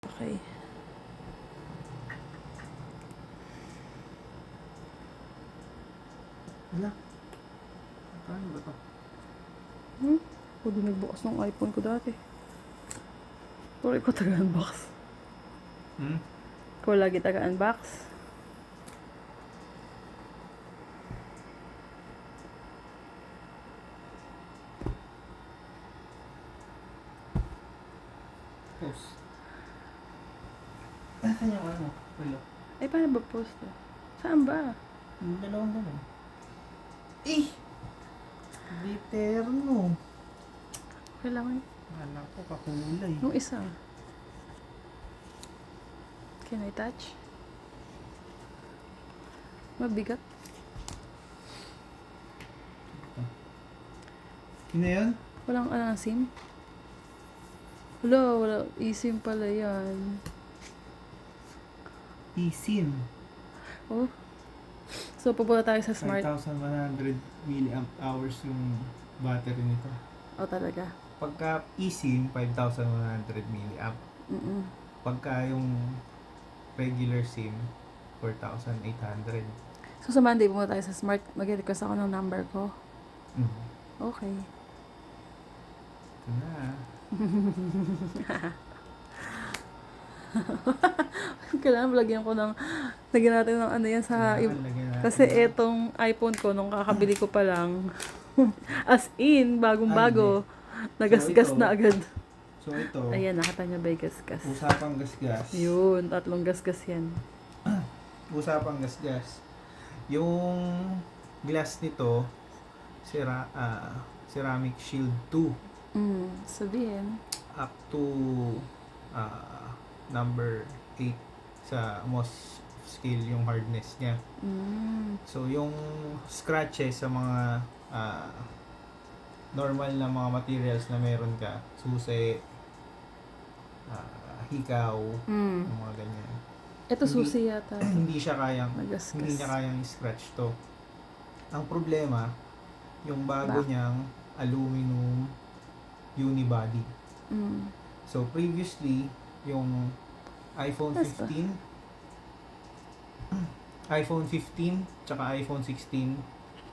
Okay. Wala. Paano ba to? Ako din nagbukas ng iPhone ko dati. Pero ikaw taga-unbox. Ikaw lagi taga-unbox. Post. Nasaan yung ano? Wala. Ay, paano ba post? Saan ba? Yung dalawang ganun. Eh! Literno. Kailangan. Alam ko, kakulay. Yung isa. Can I touch? Mabigat. Yun na yun? Walang SIM? Wala. eSIM pala yan. eSIM. Oh. So, pupunta tayo sa smart. 5,100 milliamp hours yung battery nito. Oh, talaga? Pagka eSIM, 5,100 milliamp. Pagka yung regular SIM, 4,800. So, sa Monday, pumunta tayo sa smart. Mag-request ako ng number ko. Okay. Ito na. Kailangan lagyan ko ng lagyan natin ng ano yan sa Lagyan natin. kasi etong iPhone ko nung kakabili ko pa lang as in bagong-bago nagasgas So, ito, na agad. So ito, Ayan, nakita niya ba yung gasgas? usapang gasgas. Yun, 3 gasgas yan. Usapang gasgas. Yung glass nito, ceramic shield 2 Sabihin. up to number 8 sa Mohs scale yung hardness niya. So yung scratches sa mga normal na mga materials na meron ka, susi, hikaw, yung mga ganyan. Ito susi yata. Hindi siya kayang Nagasgas. hindi niya kayang i-scratch to. Ang problema, yung bago niyang aluminum unibody. So previously, yung iPhone 15 iPhone 15 tsaka iPhone 16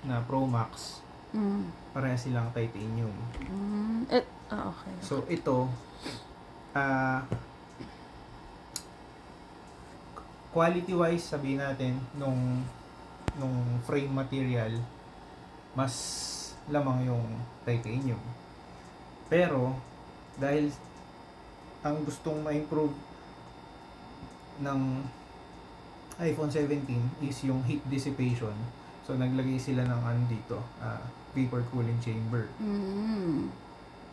na Pro Max, pareha silang titanium. Okay. So ito, quality wise sabihin natin nung frame material mas lamang yung titanium. Pero dahil ang gustong ma-improve ng iPhone 17 is yung heat dissipation. So naglagay sila ng ano dito, vapor cooling chamber.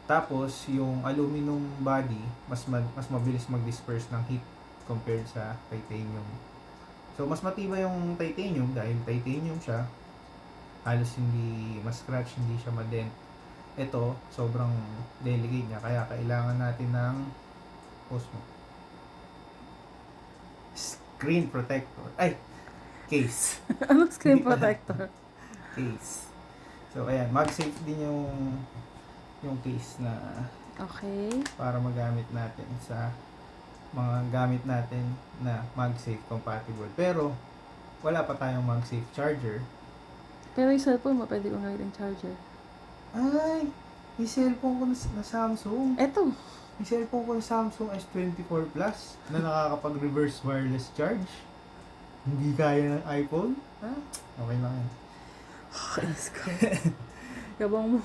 Tapos yung aluminum body mas mabilis mag-disperse ng heat compared sa titanium. So mas matibay yung titanium dahil titanium siya. Halos hindi ma-scratch, hindi siya ma-dent. Ito, sobrang delicate niya kaya kailangan natin ng screen protector. Ay, case. Ano screen protector? Case. So ayan, mag-safe din yung case na Okay. para magamit natin sa mga gamit natin na MagSafe compatible. Pero wala pa tayong MagSafe charger. Pero yung cellphone mo, pwede kong gamitin charger. Ay, may cellphone ko na Samsung. Eto. May cellphone ko na Samsung S24 Plus na nakakapag-reverse wireless charge. Hindi kaya ng iPhone. Okay lang yan. Let's go. Gabang mo.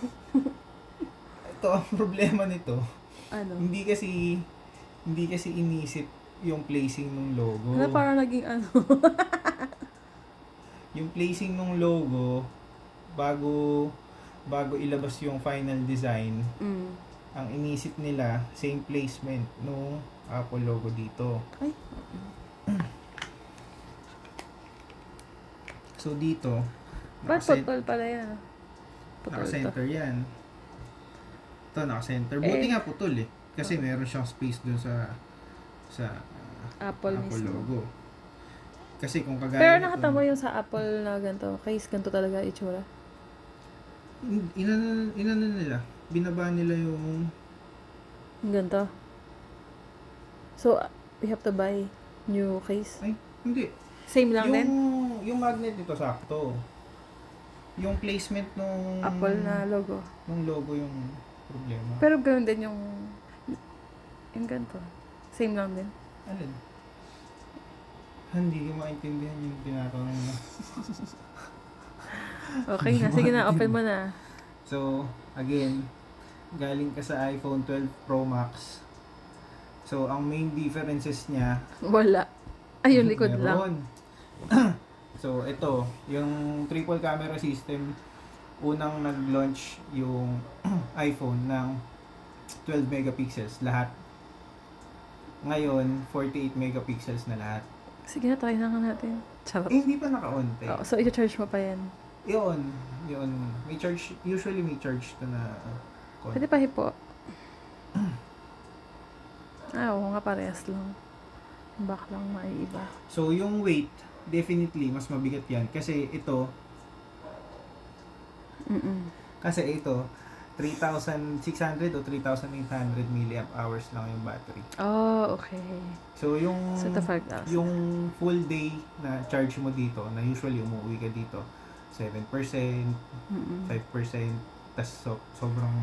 Ito ang problema nito. Ano? Hindi kasi inisip yung placing ng logo. Ano parang naging ano? Yung placing ng logo bago ilabas yung final design, ang inisip nila same placement nung Apple logo dito. Ay. So dito, Ba't putol pala yan? Putol to. naka-center yan. Ito naka-center. Buti nga putol eh. Kasi meron siyang space dun sa Apple mismo. logo. Kasi kung kagaya Pero nito, nakatama yung sa Apple na ganito. Case ganito talaga itsura. inano nila, binaba nila yung Ganito. So, we have to buy new case. Ay, hindi. Same lang din? Yung magnet nito sakto. Yung placement nung Apple na logo. nung logo yung problema. Pero ganoon din yung ganito. Same lang din. Alin? Hindi ko maintindihan yung tinatanong mo. Okay na. Sige na, open mo na. So, again, galing ka sa iPhone 12 Pro Max. So, ang main differences niya, Wala. Ay, yung likod lang. meron. So, ito, yung triple camera system, unang nag-launch yung iPhone ng 12 megapixels lahat. Ngayon, 48 megapixels na lahat. Sige na, try na nga natin. Charot. Eh, hindi pa naka-on, te. Oh, so, i-charge mo pa yan. Yun. May charge, usually may charge to na con. Pwede pa hipo. Oo nga, parehas lang. Back lang maiiba. So, yung weight, definitely, mas mabigat yan. Kasi ito, Mm-mm. 3,600 o 3,800 milliamp hours lang yung battery. Oh, okay. So, So, ito 5,000. yung full day na charge mo dito, na usually umuwi ka dito, 7%, 5%, Mm-mm. tas sobrang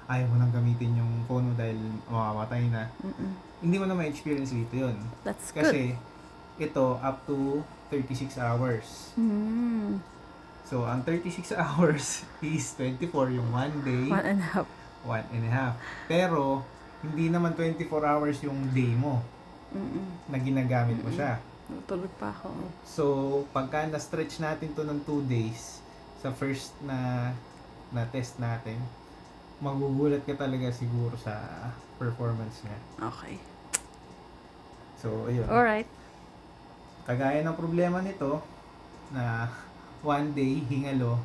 ayaw mo nang gamitin yung phone mo dahil mamamatay na. Mm-mm. Hindi mo na ma-experience dito yun. That's good. Kasi, ito, up to 36 hours. Mm. So, ang 36 hours is 24 yung one day, 1.5. 1.5. Pero, hindi naman 24 hours yung day mo Mm-mm. na ginagamit mo siya. Tulog pa ako. So, pagka na-stretch natin to ng 2 days, sa first na test natin, magugulat ka talaga siguro sa performance niya. Okay. So, ayun. Alright. Kagaya ng problema nito, na one day, hingalo,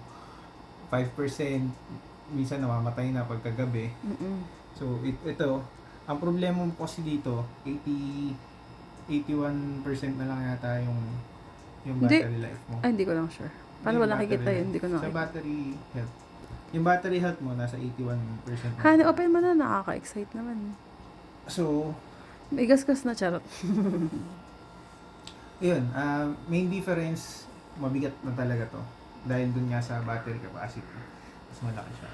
5%, minsan namamatay na pagkagabi. Mm-mm. So, ito, ang problema mo kasi dito, 81% na lang yata yung Hindi. battery life mo. Ay, hindi ko lang sure. Paano Yung ba nakikita battery yun? Hindi ko Sa nakikita. battery health. Yung battery health mo, nasa 81% na. Hani, open mo na. Nakaka-excite naman. So, May gasgas na charot. yun, main difference, mabigat na talaga to. Dahil dun nga sa battery capacity. Mas malaki siya.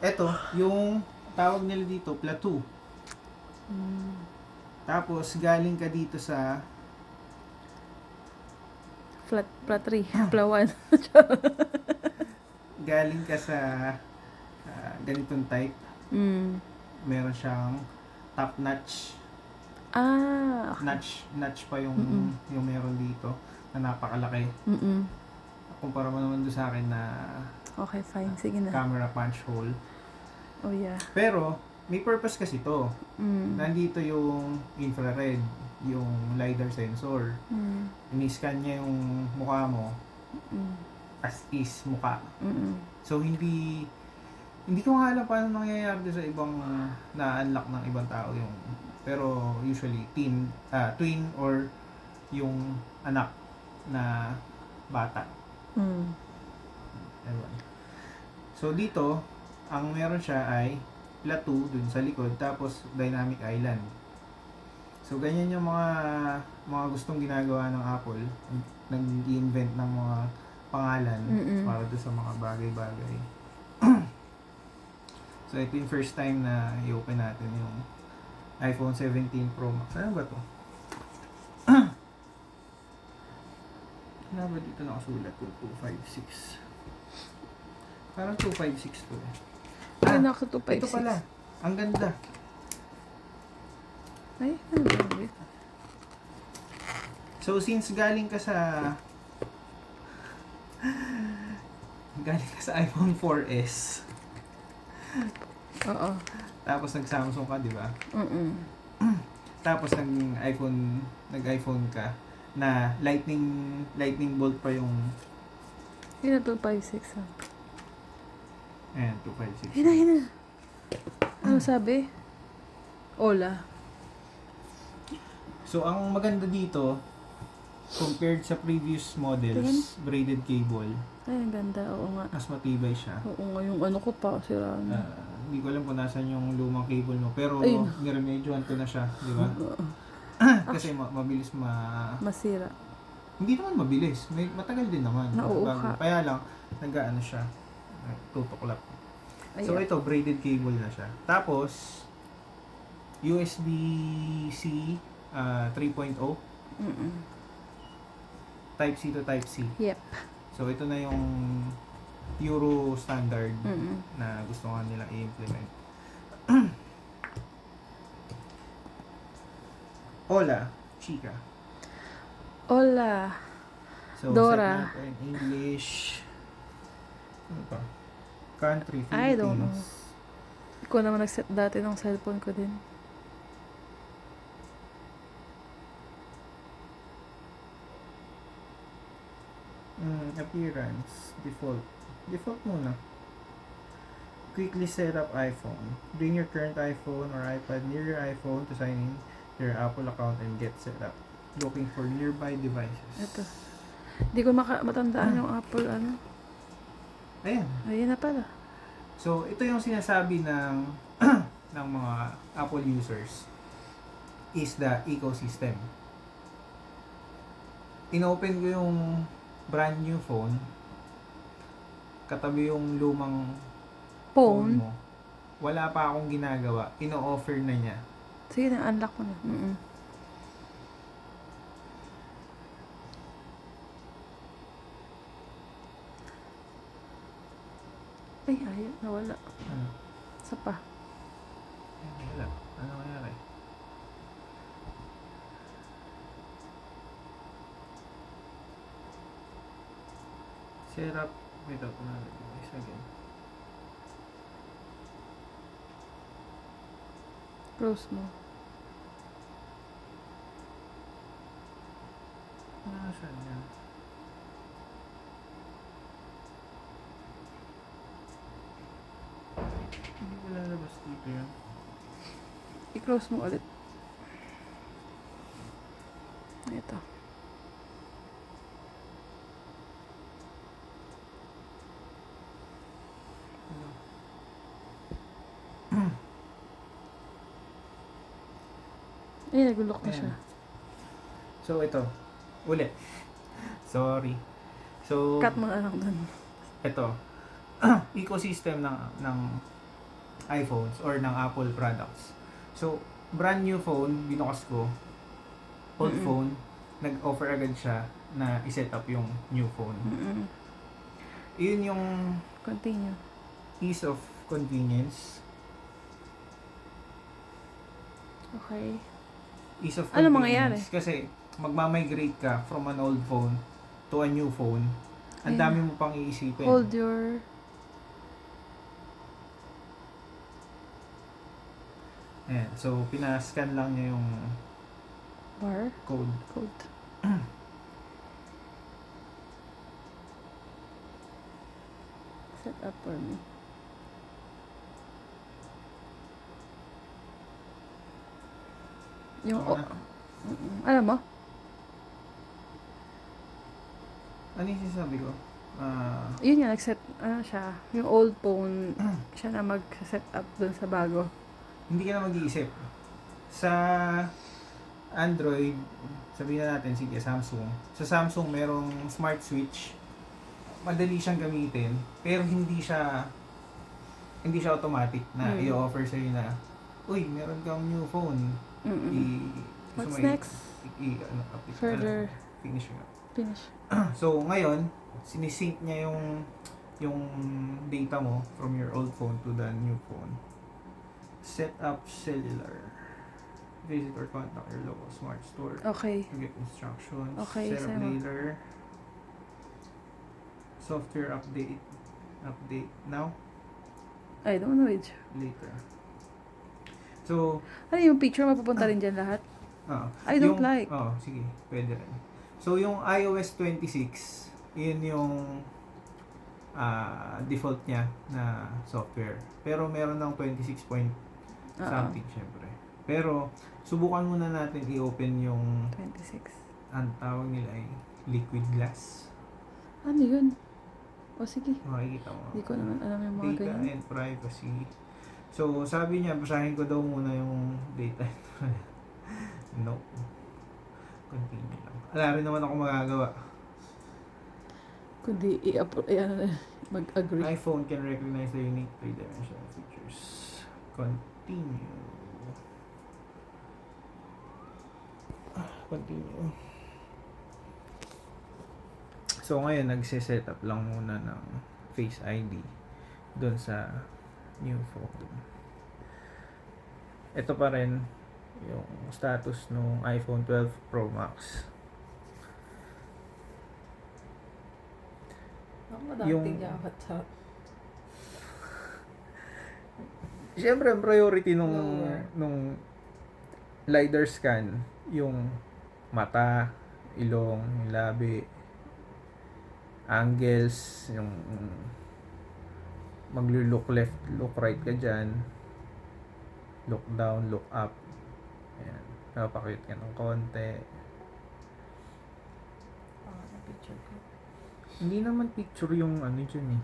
Ito, yung tawag nila dito, plateau. Mm. Tapos, galing ka dito sa Flat 3. Plawan. galing ka sa ganitong type. Mm. Meron siyang top notch. Ah. Notch pa yung Mm-mm. yung meron dito na napakalaki. Mm-mm. Kumpara mo naman doon sa akin na Okay, fine. Sige na. camera punch hole. Oh, yeah. Pero, may purpose kasi to. Mm. Nandito yung infrared, yung LiDAR sensor. Mm. Ini-scan niya yung mukha mo Mm. as is mukha. Mm-mm. So, hindi ko nga alam paano nangyayari sa ibang na-unlock ng ibang tao yung pero usually twin or yung anak na bata. Mm. Ewan. So dito, ang meron siya ay plateau dun sa likod tapos dynamic island. So ganyan yung mga gustong ginagawa ng Apple, nag-i-invent ng mga pangalan Mm-mm. para doon sa mga bagay-bagay. So ito yung first time na i-open natin yung iPhone 17 Pro Max. Ano ba to? Ano ba dito nakasulat ko? 256. Parang 256 to eh. Ay, naka 256. Ito pala. Ang ganda. Ay, ano ba yun? So since galing ka sa iPhone 4S, Oo. tapos nag-Samsung ka, di ba? Mm-mm. Tapos nag-iPhone ka na lightning bolt pa yung Yun na 256 ah. ayan, 256. Hina. Ano sabi? Ola. So ang maganda dito compared sa previous models, braided cable, Ay, ang ganda. Oo nga. mas matibay siya. Oo nga, yung ano ko pa, sira na. Hindi ko alam kung nasan yung lumang cable mo. Pero Ayun. niremedyohan ko na siya, di ba? Kasi mabilis Masira. Hindi naman mabilis. Matagal din naman. Nauuka. Kaya lang, nag-ano siya. Tutuklap. So Ayan. ito, braided cable na siya. Tapos, USB-C 3.0. Mm-mm. Type C to Type C. Yep. So ito na yung Euro standard Mm-mm. na gusto nga nilang i-implement. Hola, chica. Hola. So, Dora. set natin English. Ano pa? Country, Philippines. I don't know. Ikaw naman nag-set dati ng cellphone ko din. Appearance, default. Default muna. Quickly set up iPhone. Bring your current iPhone or iPad near your iPhone to sign in your Apple account and get set up. Looking for nearby devices. Ito. Hindi ko matandaan yung Apple ano. Ayan. Ayun na pala. So, ito yung sinasabi ng ng mga Apple users is the ecosystem. Inopen ko yung brand new phone. Katabi yung lumang phone Phone. mo. Wala pa akong ginagawa. Ino-offer na niya. Sige na, unlock mo na. Mm-mm. Ay, ayun. Nawala. Ano? Isa pa. Wala. Ano nangyari? Set up. Wait up. Isa again. Close mo. Ano siya niya? Hindi ko lalabas dito yun. I-close mo ulit. Ito. Ay, nag-lock na siya. So, ito. Ulit. Sorry. So, Cut mo na lang dun. ito. Ecosystem ng iPhones or ng Apple products. So, brand new phone, binukas ko. Old Mm-mm. phone, nag-offer agad siya na i-set up yung new phone. Mm-mm. Yun yung Continue. ease of convenience. Okay. Ease of Ano convenience. mangyayari? Kasi, magmamigrate ka from an old phone to a new phone. Ang Ayun. dami mo pang iisipin. Hold your... Ayan. So, pinascan lang niya yung bar. code. Code. Set up for me. Yung... Ako na. Alam mo? Ano yung sinasabi ko? Yun nga, nag-set, ano siya, yung old phone, siya na mag-set up dun sa bago. Hindi ka na mag-iisip. Sa Android, sabihin na natin, sige, Samsung. Sa Samsung, merong smart switch. Madali siyang gamitin, pero hindi siya automatic na i-offer sa'yo na, uy, meron kang new phone. What's next? Further. Finish nga. Finish. So, ngayon, sinisync niya yung data mo from your old phone to the new phone. Set up cellular. Visit or contact your local smart store Okay. to get instructions. Okay, Set up Sama. later. Software update. Update now. I don't know it. Later. So, Ano yung picture, mapupunta rin dyan lahat? I don't like. Sige, pwede rin. So, yung iOS 26, yun yung default niya na software. Pero meron ng 26 point something, syempre. Pero, subukan muna natin i-open yung 26. ang tawag nila ay liquid glass. Ano yun? O sige. Makikita mo. Hindi ko naman alam yung mga Data ganyan. and privacy. So, sabi niya, basahin ko daw muna yung data. No. Continue lang. Wala rin naman ako magagawa. Kundi mag-agree. iPhone can recognize the unique three-dimensional features. Continue. Continue. So, ngayon, nagsiset up lang muna ng Face ID doon sa new phone. Ito pa rin yung status ng iPhone 12 Pro Max. Yung- Siyempre, ang priority Lower. nung LiDAR scan, yung mata, ilong, yung labi, angles, yung maglo-look left, look right ka dyan, look down, look up. Ayan. Napakit ka ng konti. Picture ko. Hindi naman picture yung ano dyan eh.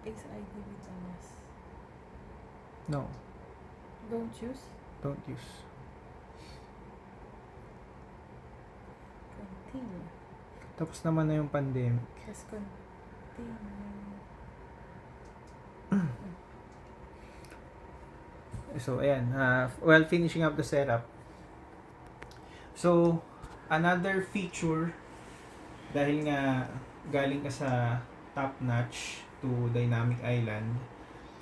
Face ID with a mask. No, Don't choose. don't use. Continue. Tapos naman na yung pandemic. Just continue. So, ayan. Well, finishing up the setup. So, another feature, dahil nga galing ka sa top-notch to dynamic island,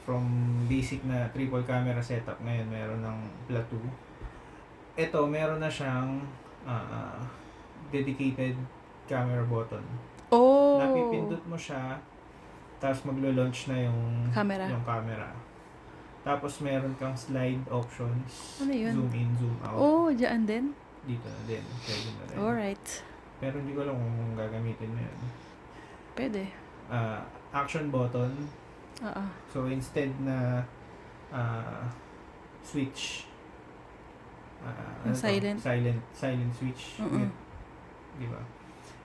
from basic na triple camera setup, ngayon meron ng plateau. Ito, meron na siyang dedicated camera button. Oh! Napipindot mo siya, tapos maglo-launch na yung Camera. yung camera. Tapos meron kang slide options. Ano yun? Zoom in, zoom out. Oh, dyan din? Dito na din. Pwede na rin. Alright. Pero hindi ko alam kung gagamitin mo yun. Pwede. Action button. Oo. So instead na switch. Yung ano to? silent. Silent switch. Mm-mm. Mute. Diba?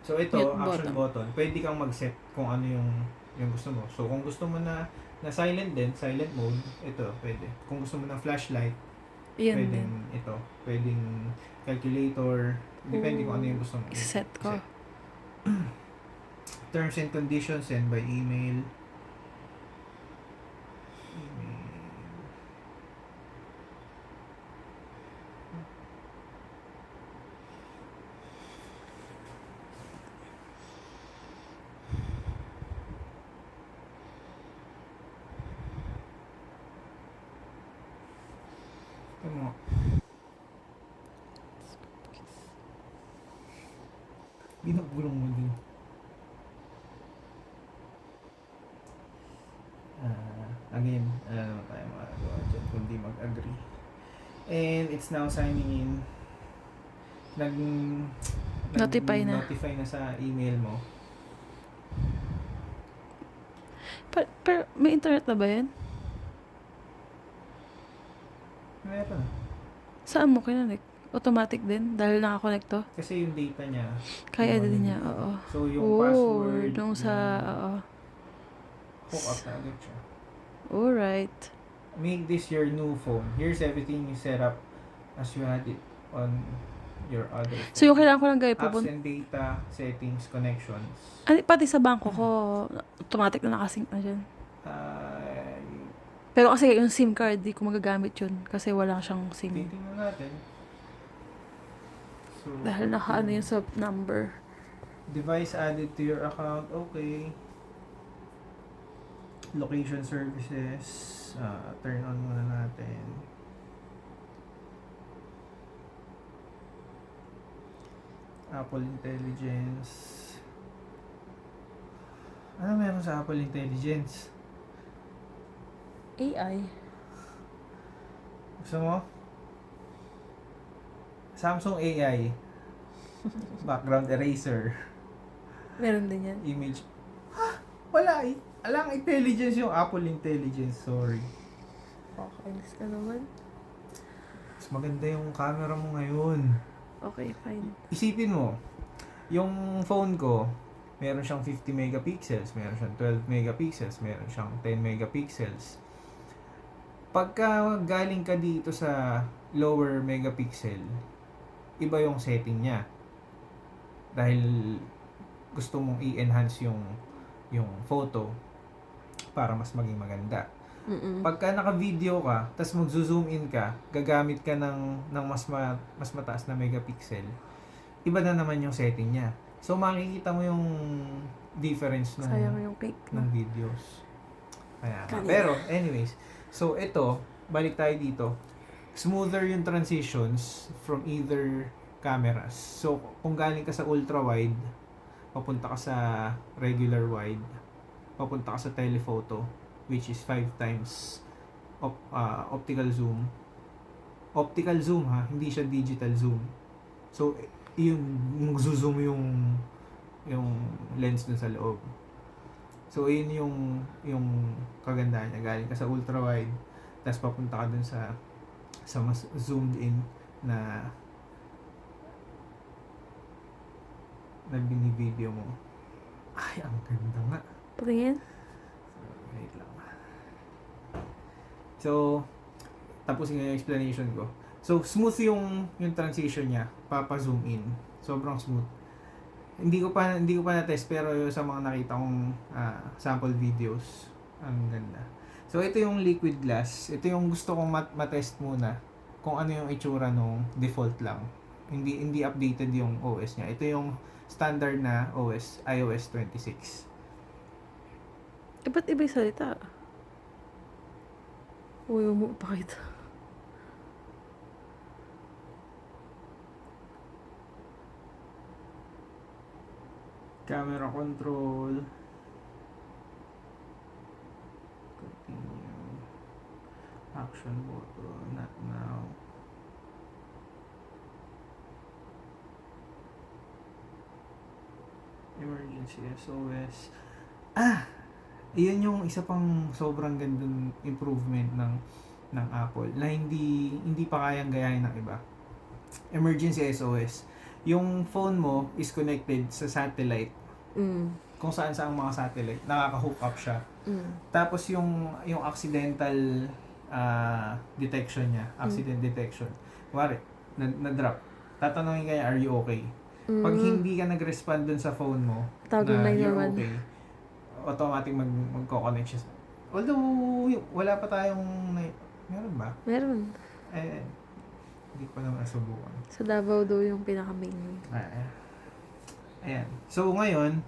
So ito, Mute action button. Pwede kang mag-set kung ano yung gusto mo. So kung gusto mo na silent din, silent mode, ito, pwede. Kung gusto mo ng flashlight, Yan pwedeng din. ito. Pwedeng calculator. Depende kung ano yung gusto mo. Set ko. Terms and conditions, send by email. Email. Ito mo. Binagulong mo din. Again, wala naman tayo magagawa dyan kundi mag-agree. And it's now signing in. Notify na. Notify na sa email mo. Pero may internet na ba yan? Meron. Saan mo kinanik? Automatic din? Dahil nakakonect to? Kasi yung data niya. Kaya yung din ano niya, oo. So yung password. Nung sa, oo. Hook up na agad siya. Alright. Make this your new phone. Here's everything you set up as you had it on your other phone. So yung kailangan ko lang gawin, Apps and data, settings, connections. pati sa bangko ko, automatic na nakasync na dyan. Uh, Pero kasi yung SIM card, di ko magagamit yun. Kasi wala siyang SIM. Titingnan natin. So, Dahil nakaano yun sa number. device added to your account. Okay. Location services. Turn on muna natin. Apple Intelligence. Ano meron sa Apple Intelligence? AI. Gusto mo? Samsung AI. Background eraser. Meron din yan. Image. Wala eh. Alang intelligence yung Apple Intelligence. Sorry. Pakainis ka naman. Mas maganda yung camera mo ngayon. Okay, fine. Isipin mo, Yung phone ko, meron siyang 50 megapixels, meron siyang 12 megapixels, meron siyang 10 megapixels. Pagka galing ka dito sa lower megapixel, iba yung setting niya. Dahil gusto mong i-enhance yung photo para mas maging maganda. Mm-mm. Pagka naka-video ka, tas magzo-zoom in ka, gagamit ka ng mas mataas na megapixel, iba na naman yung setting niya. So makikita mo yung difference Sayang yung cake, ng no? videos. Kaya, Kanina. pero anyways, so ito, balik tayo dito. Smoother yung transitions from either cameras. So kung galing ka sa ultra wide, papunta ka sa regular wide, papunta ka sa telephoto, which is 5 times optical zoom. Optical zoom ha, hindi siya digital zoom. So yung magzo-zoom yung lens dun sa loob. So yun yung kagandahan niya. Galing ka sa ultra wide, tapos papunta ka dun sa mas zoomed in na binibideo mo. Ay, ang ganda nga. Patingin? Wait lang. So, tapusin nga yung explanation ko. So, smooth yung transition niya. Papa-zoom in. Sobrang smooth. Hindi ko pa na-test pero sa mga nakita kong sample videos, ang ganda. So, ito yung liquid glass. Ito yung gusto kong matest muna kung ano yung itsura nung default lang. Hindi updated yung OS niya. Ito yung standard na OS, iOS 26. Ba't iba yung salita? Uy, pakita. Camera control. Continue. Action button. Not now. Emergency SOS. Iyon yung isa pang sobrang gandang improvement ng Apple na hindi pa kayang gayahin ng iba. Emergency SOS. Yung phone mo is connected sa satellite. Kung saan mga satellite, nakaka-hook up siya. Tapos yung accidental detection niya, accident detection. Kuwari, na-drop. Tatanungin ka niya, are you okay? Pag hindi ka nag-respond dun sa phone mo, Tawag na na you're naman. okay, automatic magko-connect siya. Although, wala pa tayong, meron ba? Meron. Hindi ko pa naman nasubukan. Sa Davao daw yung pinaka-main. Ayan. So, ngayon,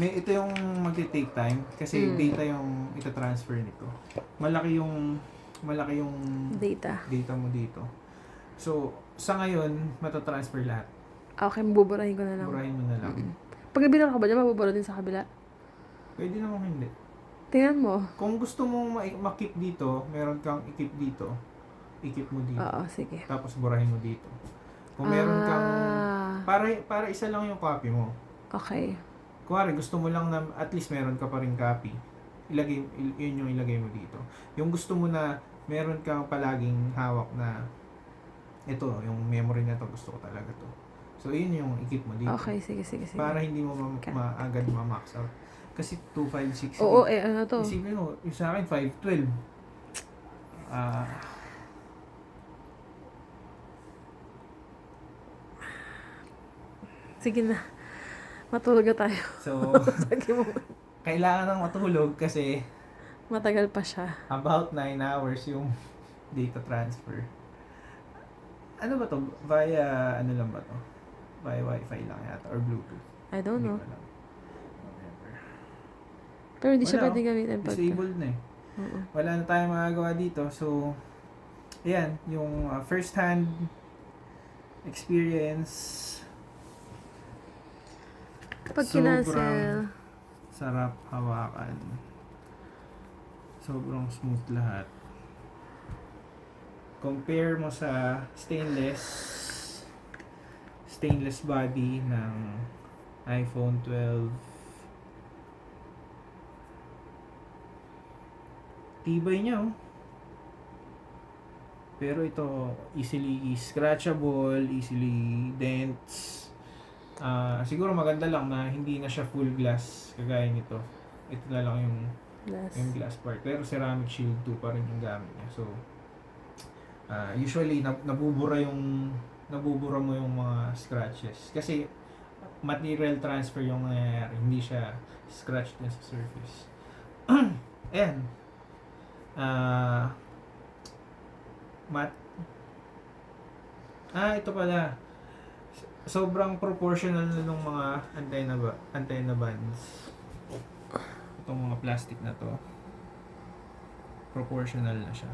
ito yung magti-take time kasi data yung ita-transfer nito. Malaki yung Data mo dito. So, sa ngayon, matatransfer lahat. Okay, mabuburahin ko na lang. Burahin mo na lang. Pag ibilang ka ba dyan, mabubura din sa kabila? Pwede naman hindi. Tingnan mo. Kung gusto mong makip dito, meron kang ikip dito. Ikip mo dito. Oo, sige. Tapos burahin mo dito. Kung meron kang para isa lang yung copy mo. Okay. Kuwari gusto mo lang na at least meron ka pa ring copy. Yun yung ilagay mo dito. Yung gusto mo na meron kang palaging hawak na ito, yung memory na to gusto ko talaga to. So yun yung ikip mo dito. Okay, sige. Para hindi mo agad ma-max out. Kasi 256. Oo, ano to? Isipin mo, yung sa akin 512. Sige na. Matulog na tayo. So, Sige mo. kailangan ng matulog kasi Matagal pa siya. about 9 hours yung data transfer. Ano ba to? Via, ano lang ba to? Via Wi-Fi lang yata or Bluetooth. I don't know. Hindi ko alam. Whatever. Pero hindi siya Wala, pwede gamitin pag... Disabled na eh. Oo. Wala na tayong magagawa dito. So, ayan, yung first-hand experience. Pag Sobrang kinansel, sarap hawakan. Sobrang smooth lahat. Compare mo sa stainless body ng iPhone 12. Tibay niya oh. Pero ito easily scratchable, easily dents. Siguro maganda lang na hindi na siya full glass kagaya nito. Ito na lang yung Last. glass part. Pero ceramic shield 2 pa rin yung gamit niya. So, usually nabubura mo yung mga scratches. Kasi material transfer yung nangyayari. Hindi siya scratch na sa surface. And, mat ito pala. Sobrang proportional na nung mga antenna bands. Itong mga plastic na to. Proportional na siya.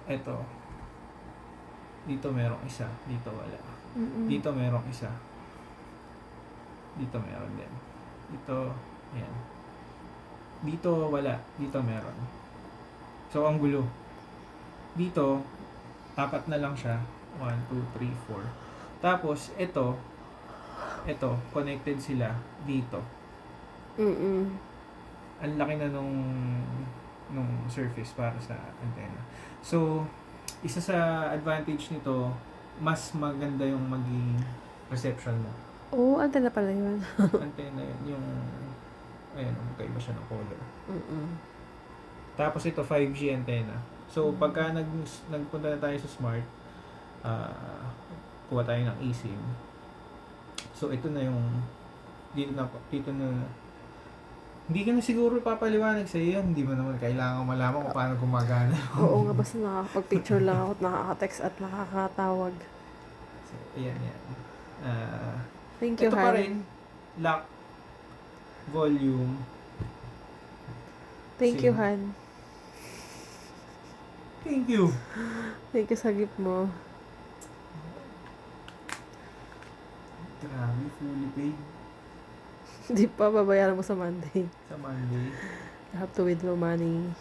Ito. Dito merong isa, dito wala. Dito merong isa. Dito meron din. Dito, ayan. Dito wala, dito meron. So ang gulo. Dito, apat na lang siya. 1, 2, 3, 4. Tapos, ito, connected sila dito. Ang laki na nung surface para sa antenna. So, isa sa advantage nito, mas maganda yung maging reception mo. Oo, antena pala yun. Antenna yun, yung, ayun, magkaiba siya ng color. Tapos ito, 5G antenna. So, pagka nagpunta na tayo sa smart, kuha tayo ng eSIM. So, ito na yung, dito na, hindi ka na siguro papaliwanag sa iyo. Hindi mo naman kailangan malaman kung paano gumagana. Oo nga, basta nakakapag-picture lang ako at nakaka-text at nakakatawag. So, ayan. Thank you, Ito pa Han. rin, lock, volume. Thank you, Han. Thank you. Thank you sa gift mo. Grabe, fully paid Hindi pa, babayaran mo sa Monday. sa Monday. I have to withdraw money.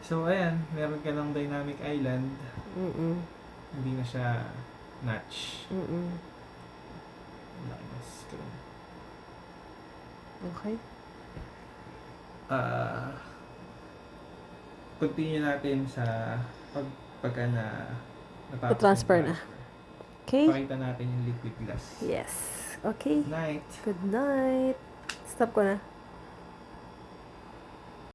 So, ayan, meron ka ng dynamic island. Hindi na siya notch. Laki ng screen. Okay. Continue natin sa pagka natapos transfer yung na. Okay? Pakita natin yung liquid glass. Yes. Okay. Night. Good night. Stop ko na.